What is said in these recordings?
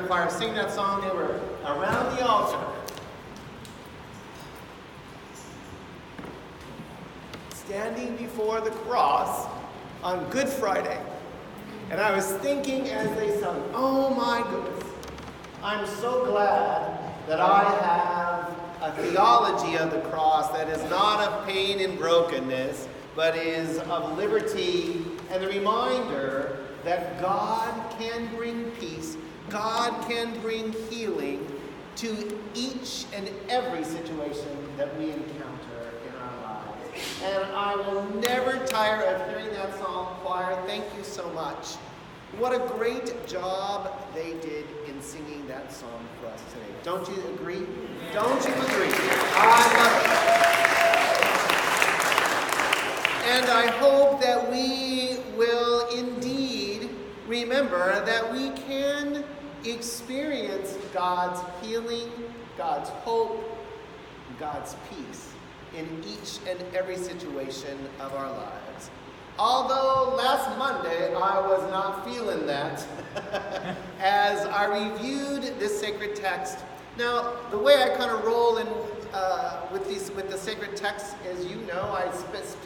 the choir sing that song. They were around the altar. Standing before the cross on Good Friday. And I was thinking as they sung, oh my goodness, I'm so glad that I have a theology of the cross that is not of pain and brokenness, but is of liberty and the reminder that God can bring peace, God can bring healing to each and every situation that we encounter in our lives. And I will never tire of hearing that song, choir. Thank you so much. What a great job they did in singing that song for us today. Don't you agree? Don't you agree? I love it. And I hope that we will indeed remember that we can experience God's healing, God's hope, God's peace in each and every situation of our lives. Although last Monday I was not feeling that as I reviewed this sacred text. Now, the way I kind of roll in with the sacred text, as you know, I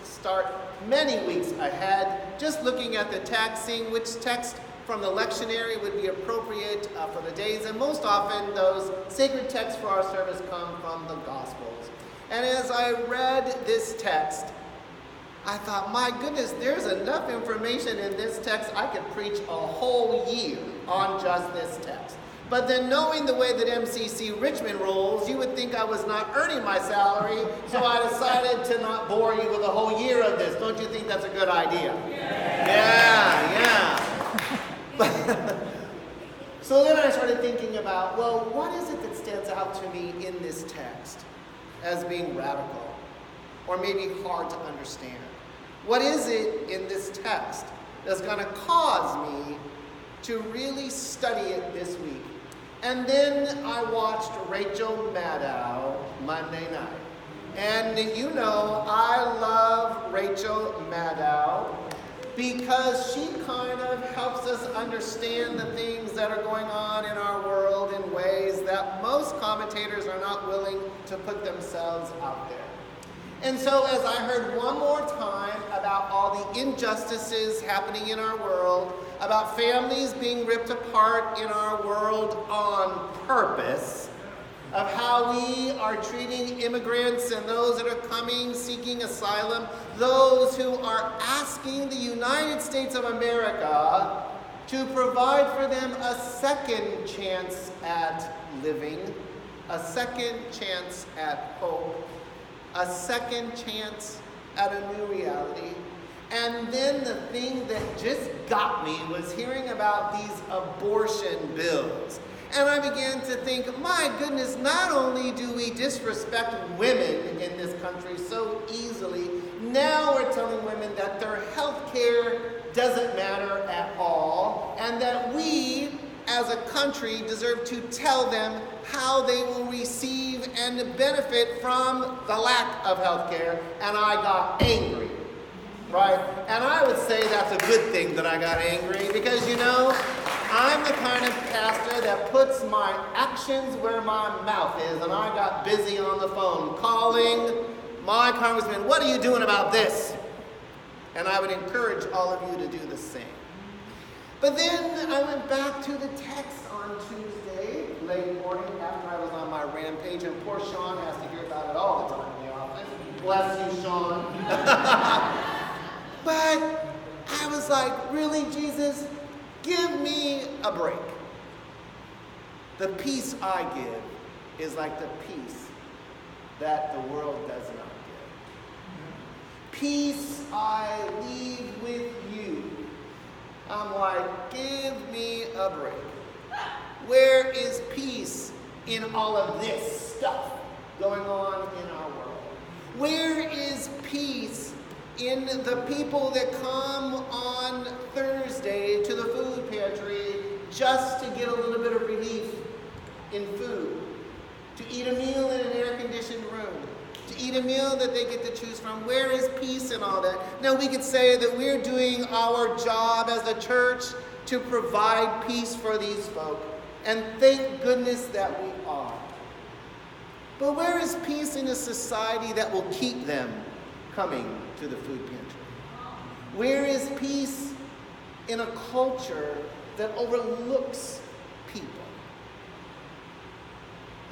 start many weeks ahead, just looking at the text, seeing which text from the lectionary would be appropriate for the days. And most often, those sacred texts for our service come from the Gospels. And as I read this text, I thought, my goodness, there's enough information in this text, I could preach a whole year on just this text. But then knowing the way that MCC Richmond rolls, you would think I was not earning my salary, so I decided to not bore you with a whole year of this. Don't you think that's a good idea? Yeah. So then I started thinking about, well, what is it that stands out to me in this text as being radical, or maybe hard to understand? What is it in this text that's going to cause me to really study it this week? And then I watched Rachel Maddow Monday night. And you know, I love Rachel Maddow because she kind of helps us understand the things that are going on in our world in ways that most commentators are not willing to put themselves out there. And so as I heard one more time about all the injustices happening in our world, about families being ripped apart in our world on purpose, of how we are treating immigrants and those that are coming seeking asylum, those who are asking the United States of America to provide for them a second chance at living, a second chance at hope, a second chance at a new reality. And then the thing that just got me was hearing about these abortion bills. And I began to think, my goodness, not only do we disrespect women in this country so easily, now we're telling women that their health care doesn't matter at all, and that we, as a country, deserve to tell them how they will receive and benefit from the lack of health care. And I got angry, right? And I would say that's a good thing that I got angry, because, you know, I'm the kind of pastor that puts my actions where my mouth is, and I got busy on the phone calling my congressman, what are you doing about this? And I would encourage all of you to do the same. But then I went back to the text on Tuesday, late morning, after I was on my rampage, and poor Sean has to hear about it all the time in the office. Bless you, Sean. But I was like, really, Jesus? Give me a break. The peace I give is like the peace that the world does not give. Peace I leave with you. I'm like, give me a break. Where is peace in all of this stuff going on in our world? Where is peace in the people that come on Thursday to the food pantry just to get a little bit of relief in food, to eat a meal in an air-conditioned room, to eat a meal that they get to choose from? Where is peace in all that? Now, we could say that we're doing our job as a church to provide peace for these folk. And thank goodness that we are. But where is peace in a society that will keep them coming to the food pantry? Where is peace in a culture that overlooks people?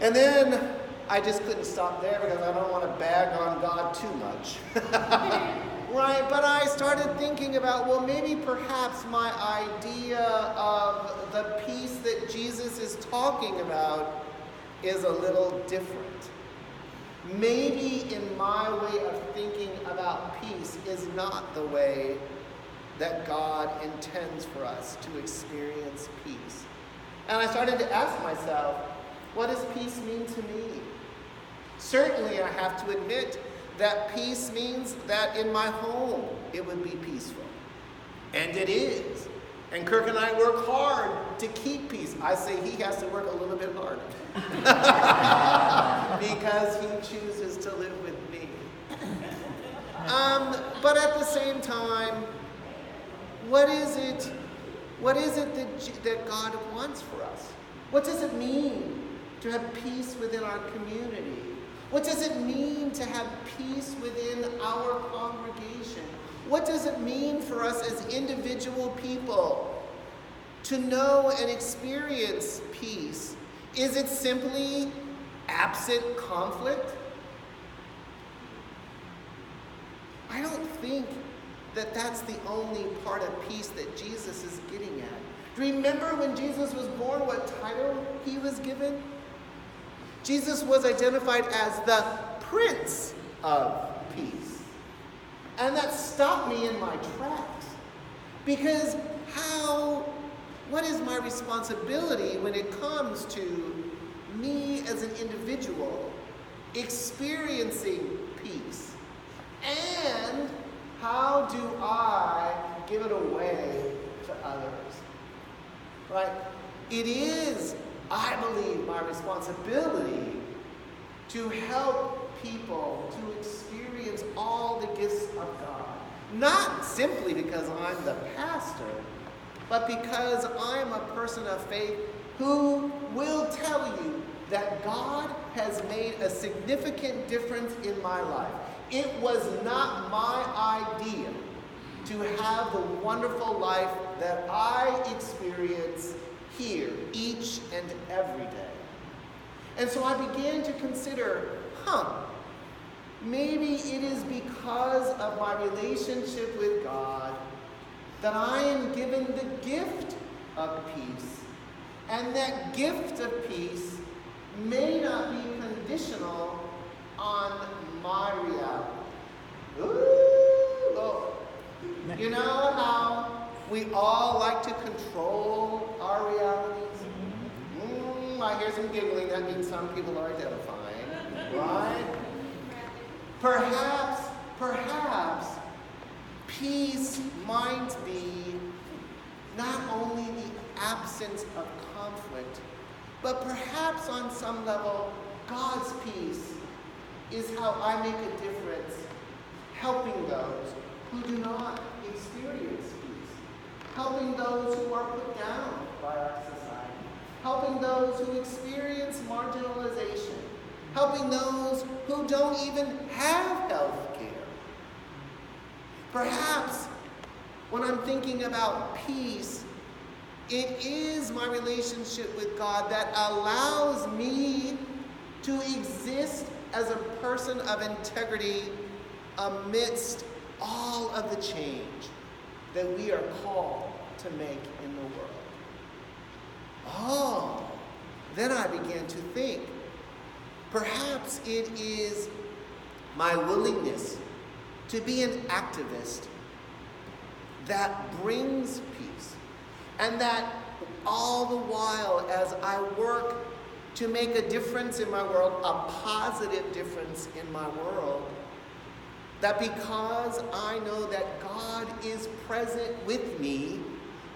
And then I just couldn't stop there because I don't want to bag on God too much. Right? But I started thinking about, well, maybe perhaps my idea of the peace that Jesus is talking about is a little different. Maybe in my way of thinking about peace is not the way that God intends for us to experience peace. And I started to ask myself, what does peace mean to me? Certainly, I have to admit that peace means that in my home it would be peaceful. And it is. And Kirk and I work hard to keep peace. I say he has to work a little bit harder. Because he chooses to live with me. But at the same time, what is it that God wants for us? What does it mean to have peace within our community? What does it mean to have peace within our congregation? What does it mean for us as individual people to know and experience peace? Is it simply absent conflict? I don't think that that's the only part of peace that Jesus is getting at. Remember when Jesus was born, what title he was given? Jesus was identified as the Prince of Peace. And that stopped me in my tracks. Because what is my responsibility when it comes to me as an individual experiencing peace? And how do I give it away to others? Right? It is, I believe, my responsibility to help people to experience all the gifts of God. Not simply because I'm the pastor, but because I'm a person of faith who will tell you that God has made a significant difference in my life. It was not my idea to have the wonderful life that I experience here each and every day. And so I began to consider, maybe it is because of my relationship with God that I am given the gift of peace. And that gift of peace may not be conditional on my reality. Ooh, Lord. You know how we all like to control our realities? I hear some giggling. That means some people are identifying, right? Perhaps peace might be not only the absence of conflict, but perhaps on some level, God's peace is how I make a difference helping those who do not experience peace, helping those who are put down by our society, helping those who experience marginalization, helping those who don't even have health care. Perhaps when I'm thinking about peace, it is my relationship with God that allows me to exist as a person of integrity amidst all of the change that we are called to make in the world. Then I began to think, perhaps it is my willingness to be an activist that brings peace, and that all the while as I work to make a difference in my world, a positive difference in my world, that because I know that God is present with me,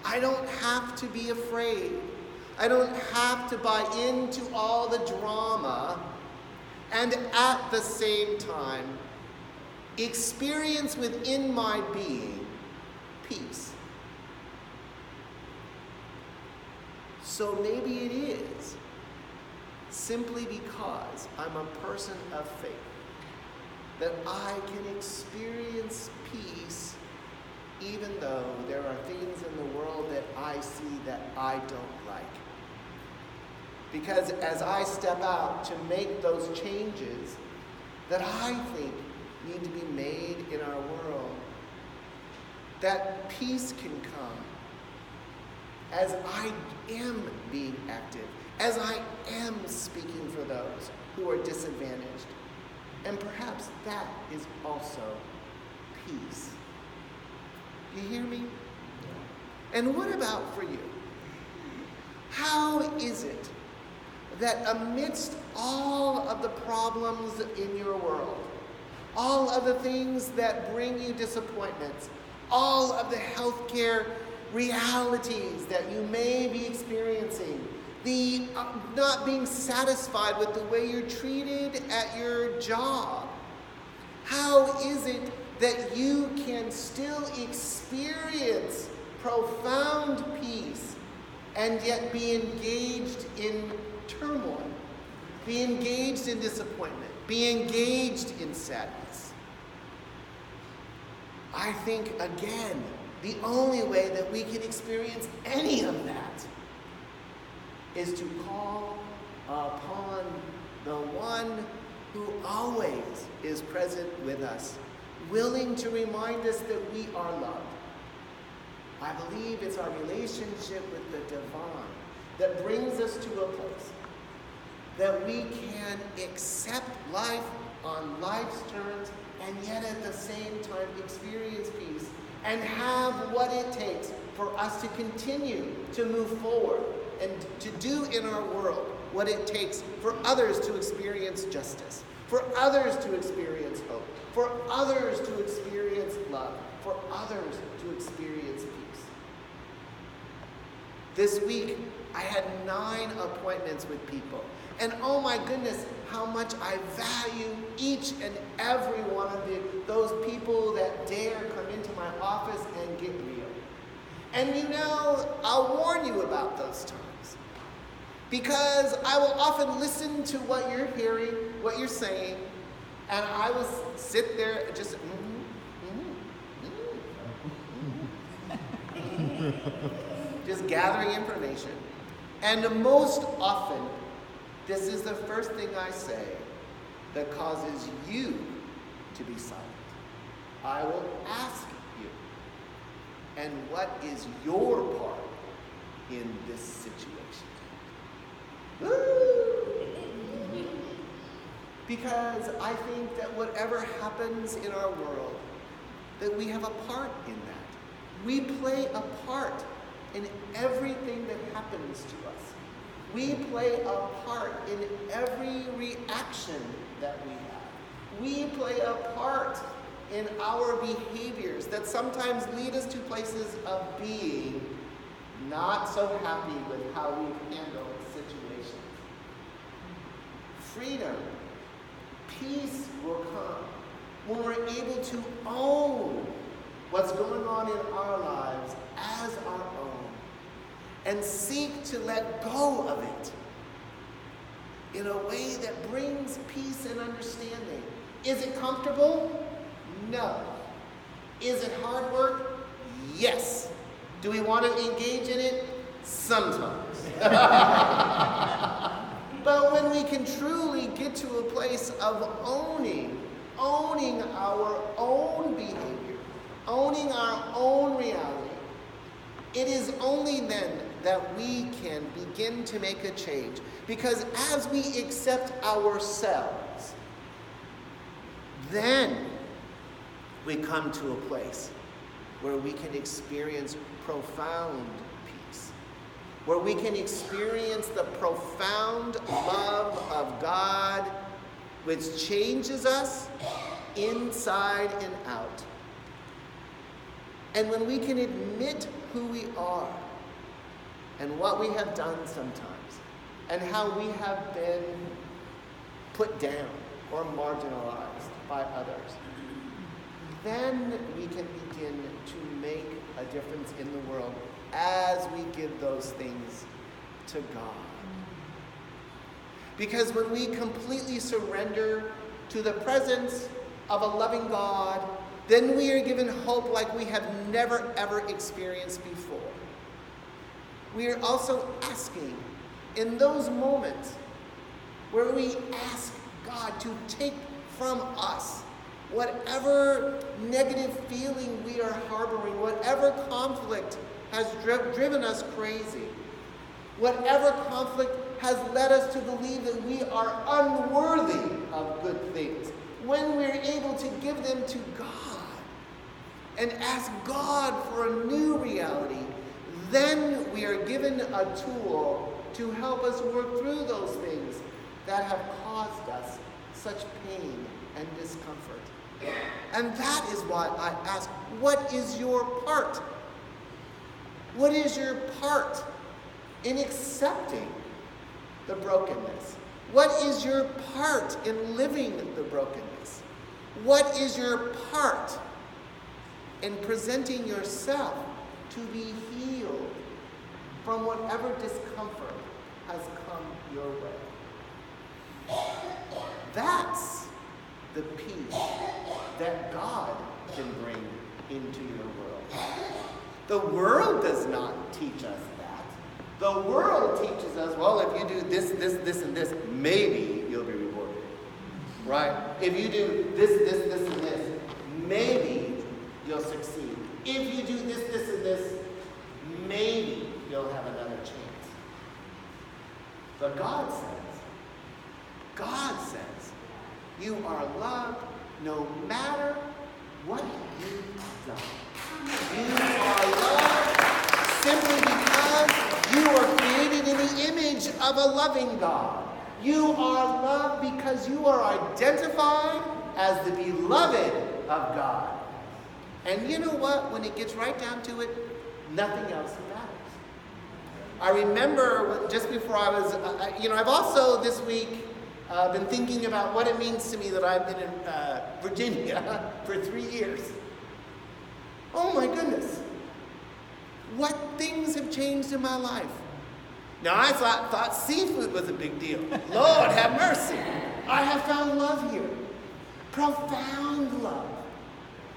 I don't have to be afraid. I don't have to buy into all the drama, and at the same time, experience within my being peace. So maybe it is simply because I'm a person of faith that I can experience peace even though there are things in the world that I see that I don't like. Because as I step out to make those changes that I think need to be made in our world, that peace can come as I am being active, as I am speaking for those who are disadvantaged. And perhaps that is also peace. You hear me? And what about for you? How is it that amidst all of the problems in your world, all of the things that bring you disappointments, all of the healthcare realities that you may be experiencing, the not being satisfied with the way you're treated at your job, how is it that you can still experience profound peace and yet be engaged in turmoil, be engaged in disappointment, be engaged in sadness? I think, again, the only way that we can experience any of that is to call upon the one who always is present with us, willing to remind us that we are loved. I believe it's our relationship with the divine that brings us to a place that we can accept life on life's terms and yet at the same time experience peace and have what it takes for us to continue to move forward and to do in our world what it takes for others to experience justice, for others to experience hope, for others to experience love, for others to experience peace. This week, I had 9 appointments with people. And oh my goodness, how much I value each and every one of those people that dare come into my office and get real. And you know, I'll warn you about those times. Because I will often listen to what you're hearing, what you're saying, and I will sit there and just, just gathering information. And most often, this is the first thing I say that causes you to be silent. I will ask you, and what is your part in this situation? Woo! Because I think that whatever happens in our world, that we have a part in that. We play a part in everything that happens to us. We play a part in every reaction that we have. We play a part in our behaviors that sometimes lead us to places of being not so happy with how we've handled situations. Freedom, peace will come when we're able to own what's going on in our lives as our own and seek to let go of it in a way that brings peace and understanding. Is it comfortable? No. Is it hard work? Yes. Do we want to engage in it? Sometimes. But when we can truly get to a place of owning our own behavior, owning our own reality, it is only then that we can begin to make a change. Because as we accept ourselves, then we come to a place where we can experience profound peace, where we can experience the profound love of God, which changes us inside and out. And when we can admit who we are and what we have done sometimes and how we have been put down or marginalized by others, then we can begin to make a difference in the world as we give those things to God. Because when we completely surrender to the presence of a loving God, then we are given hope like we have never, ever experienced before. We are also asking, in those moments where we ask God to take from us whatever negative feeling we are harboring, whatever conflict has driven us crazy, whatever conflict has led us to believe that we are unworthy of good things, when we're able to give them to God and ask God for a new reality, then we are given a tool to help us work through those things that have caused us such pain and discomfort. And that is why I ask, what is your part? What is your part in accepting the brokenness? What is your part in living the brokenness? What is your part in presenting yourself to be healed from whatever discomfort has come your way? That's the peace that God can bring into your world. The world does not teach us that. The world teaches us, well, if you do this, and this, maybe you'll be rewarded. Right? If you do this, and this, maybe you'll succeed. If you do this, and this, maybe you'll have another chance. But God says, you are loved no matter what you've done. You are loved simply because you are created in the image of a loving God. You are loved because you are identified as the beloved of God. And you know what? When it gets right down to it, nothing else matters. I remember just before I was, I've also this week been thinking about what it means to me that I've been in Virginia for 3 years. Oh my goodness. What things have changed in my life. Now I thought seafood was a big deal. Lord have mercy. I have found love here. Profound love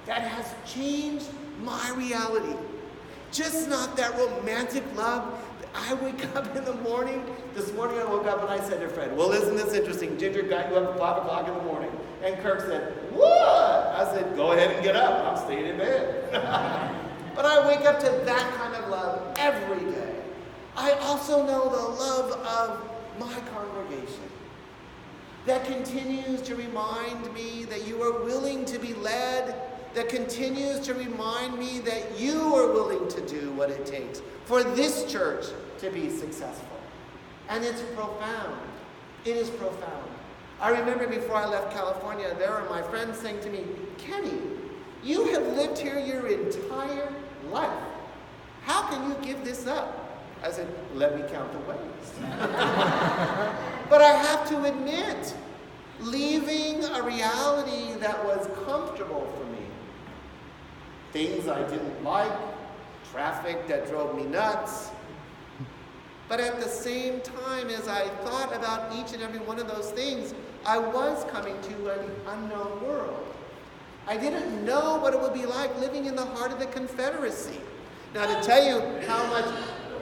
that has changed my reality. Just not that romantic love. I wake up in the morning. This morning I woke up and I said to Fred, well, isn't this interesting? Ginger got you up at 5 o'clock in the morning. And Kirk said, what? I said, go ahead and get up. I'm staying in bed. But I wake up to that kind of love every day. I also know the love of my congregation that continues to remind me that you are willing to be led, that continues to remind me that you are willing to do what it takes for this church to be successful. And it's profound. It is profound. I remember before I left California, there were my friends saying to me, Kenny, you have lived here your entire life. How can you give this up? I said, let me count the ways. But I have to admit, leaving a reality that was comfortable for me, things I didn't like, traffic that drove me nuts. But at the same time, as I thought about each and every one of those things, I was coming to an unknown world. I didn't know what it would be like living in the heart of the Confederacy. Now, to tell you how much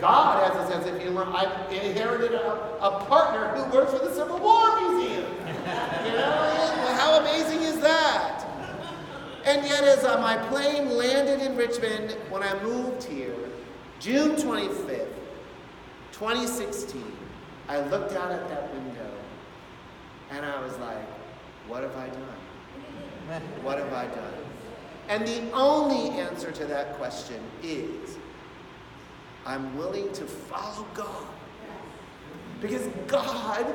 God has a sense of humor, I inherited a partner who works for the Civil War Museum. Well, how amazing is that? And yet, as my plane landed in Richmond, when I moved here, June 25th, 2016, I looked out at that window, and I was like, what have I done? What have I done? And the only answer to that question is, I'm willing to follow God. Because God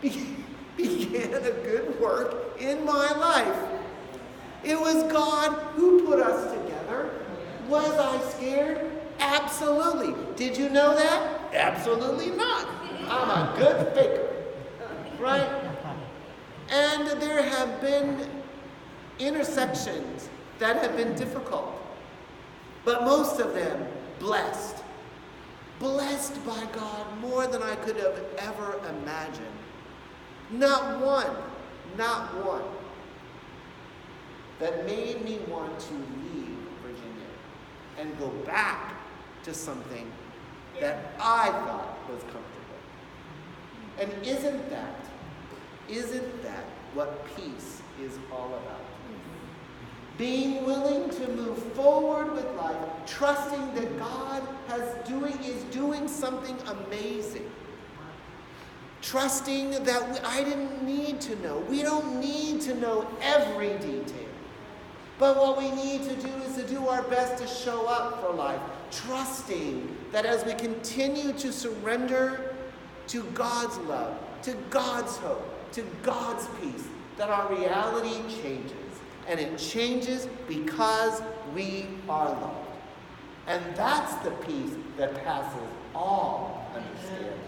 began a good work in my life. It was God who put us together. Was I scared? Absolutely. Did you know that? Absolutely not. I'm a good faker. Right? And there have been intersections that have been difficult, but most of them blessed. blessed by God more than I could have ever imagined. Not one that made me want to leave Virginia and go back to something that I thought was comfortable. And isn't that what peace is all about? Being willing to move forward with life, trusting that God is doing something amazing. Trusting that I didn't need to know. We don't need to know every detail. But what we need to do is to do our best to show up for life, trusting that as we continue to surrender to God's love, to God's hope, to God's peace, that our reality changes. And it changes because we are loved. And that's the peace that passes all understanding.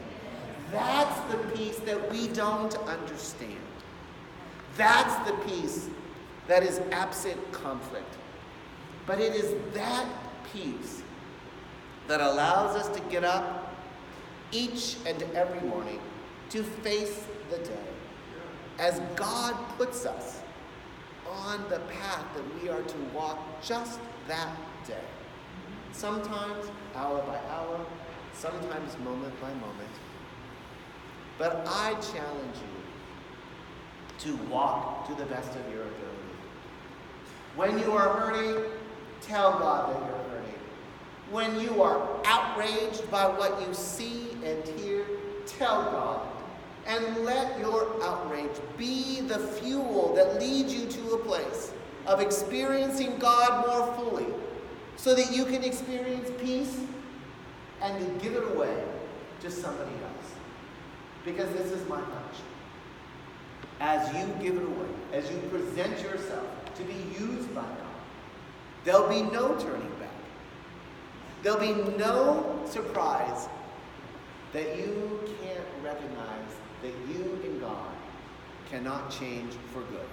That's the peace that we don't understand. That's the peace that is absent conflict. But it is that peace that allows us to get up each and every morning to face the day as God puts us on the path that we are to walk just that day. Sometimes hour by hour, sometimes moment by moment. But I challenge you to walk to the best of your ability. When you are hurting, tell God that you're hurting. When you are outraged by what you see and hear, tell God. And let your outrage be the fuel that leads you to a place of experiencing God more fully so that you can experience peace and to give it away to somebody else. Because this is my hunch. As you give it away, as you present yourself to be used by God, there'll be no turning back. There'll be no surprise that you can't recognize that you and God cannot change for good.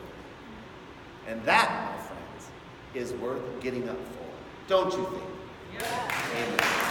And that, my friends, is worth getting up for. Don't you think? Yeah. Amen.